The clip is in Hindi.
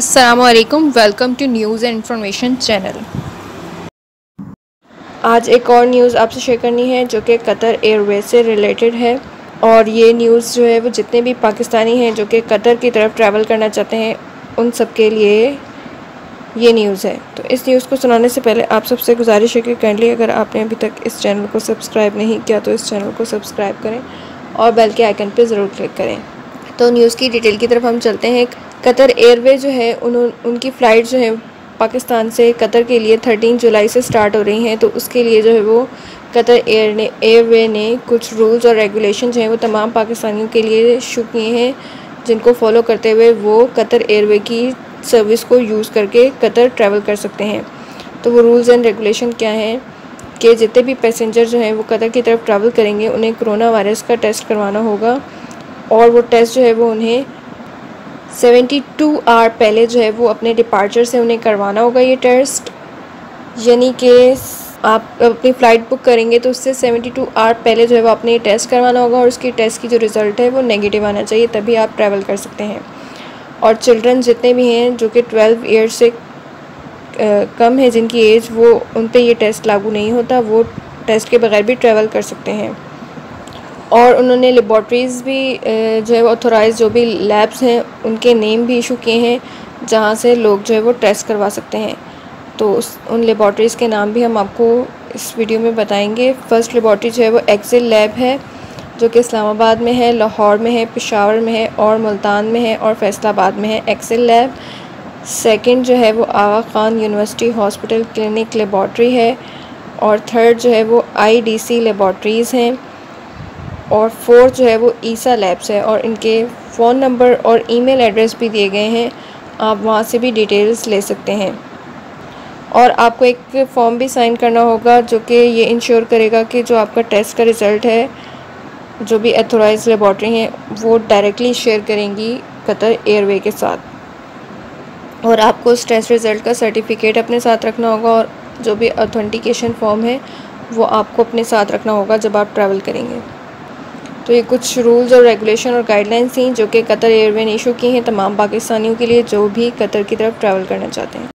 अस्सलामुअलैकुम, welcome to news and information channel. आज एक और न्यूज़ आपसे शेयर करनी है जो कि कतर एयरवेज से रिलेटेड है। और ये न्यूज़ जो है वो जितने भी पाकिस्तानी हैं जो कि कतर की तरफ ट्रैवल करना चाहते हैं उन सब के लिए ये न्यूज़ है। तो इस न्यूज़ को सुनाने से पहले आप सबसे गुजारिश है कि काइंडली अगर आपने अभी तक इस चैनल को सब्सक्राइब नहीं किया तो इस चैनल को सब्सक्राइब करें और बेल के आइकन पर ज़रूर क्लिक करें। तो न्यूज़ की डिटेल की तरफ हम चलते हैं। कतर एयरवेज जो है उनकी फ़्लाइट जो है पाकिस्तान से कतर के लिए 13 जुलाई से स्टार्ट हो रही हैं। तो उसके लिए जो है वो कतर एयरवे ने कुछ रूल्स और रेगुलेशन जो हैं वो तमाम पाकिस्तानियों के लिए इशू किए हैं, जिनको फॉलो करते हुए वो कतर एयरवे की सर्विस को यूज़ करके कतर ट्रैवल कर सकते हैं। तो वो रूल्स एंड रेगुलेशन क्या हैं कि जितने भी पैसेंजर जो हैं वो कतर की तरफ ट्रैवल करेंगे उन्हें कोरोना वायरस का टेस्ट करवाना होगा। और वो टेस्ट जो है वो उन्हें 72 आवर पहले जो है वो अपने डिपार्चर से उन्हें करवाना होगा। ये टेस्ट यानी कि आप अपनी फ़्लाइट बुक करेंगे तो उससे 72 आवर पहले जो है वो अपने टेस्ट करवाना होगा और उसकी टेस्ट की जो रिज़ल्ट है वो नेगेटिव आना चाहिए, तभी आप ट्रैवल कर सकते हैं। और चिल्ड्रन जितने भी हैं जो कि 12 ईयर्स से कम है जिनकी एज, वो उन पे ये टेस्ट लागू नहीं होता, वो टेस्ट के बगैर भी ट्रैवल कर सकते हैं। और उन्होंने लेबॉर्ट्रीज़ भी जो है वो ऑथोराइज जो भी लैब्स हैं उनके नेम भी इशू किए हैं जहाँ से लोग जो है वो टेस्ट करवा सकते हैं। तो उन लेबॉर्ट्रीज़ के नाम भी हम आपको इस वीडियो में बताएंगे। फ़र्स्ट लेबॉर्ट्री जो है वो एक्सिल लैब है जो कि इस्लामाबाद में है, लाहौर में है, पेशावर में है और मुल्तान में है और फैसलाबाद में है एक्सिल लैब। सेकंड जो है वो Aga Khan university hospital clinic laboratory है। और थर्ड जो है वो IDC लेबॉर्ट्रीज़ हैं। और फोर्थ जो है वो ईसा लैब्स है और इनके फ़ोन नंबर और ईमेल एड्रेस भी दिए गए हैं, आप वहाँ से भी डिटेल्स ले सकते हैं। और आपको एक फॉर्म भी साइन करना होगा जो कि ये इंश्योर करेगा कि जो आपका टेस्ट का रिज़ल्ट है जो भी ऑथोराइज लेबॉर्ट्री हैं वो डायरेक्टली शेयर करेंगी कतर एयरवे के साथ। और आपको उस टेस्ट रिज़ल्ट का सर्टिफिकेट अपने साथ रखना होगा और जो भी ऑथेंटिकेशन फॉर्म है वो आपको अपने साथ रखना होगा जब आप ट्रैवल करेंगे। तो ये कुछ रूल्स और रेगुलेशन और गाइडलाइंस थी जो कि कतर एयरवे ने इशू की हैं तमाम पाकिस्तानियों के लिए जो भी कतर की तरफ ट्रैवल करना चाहते हैं।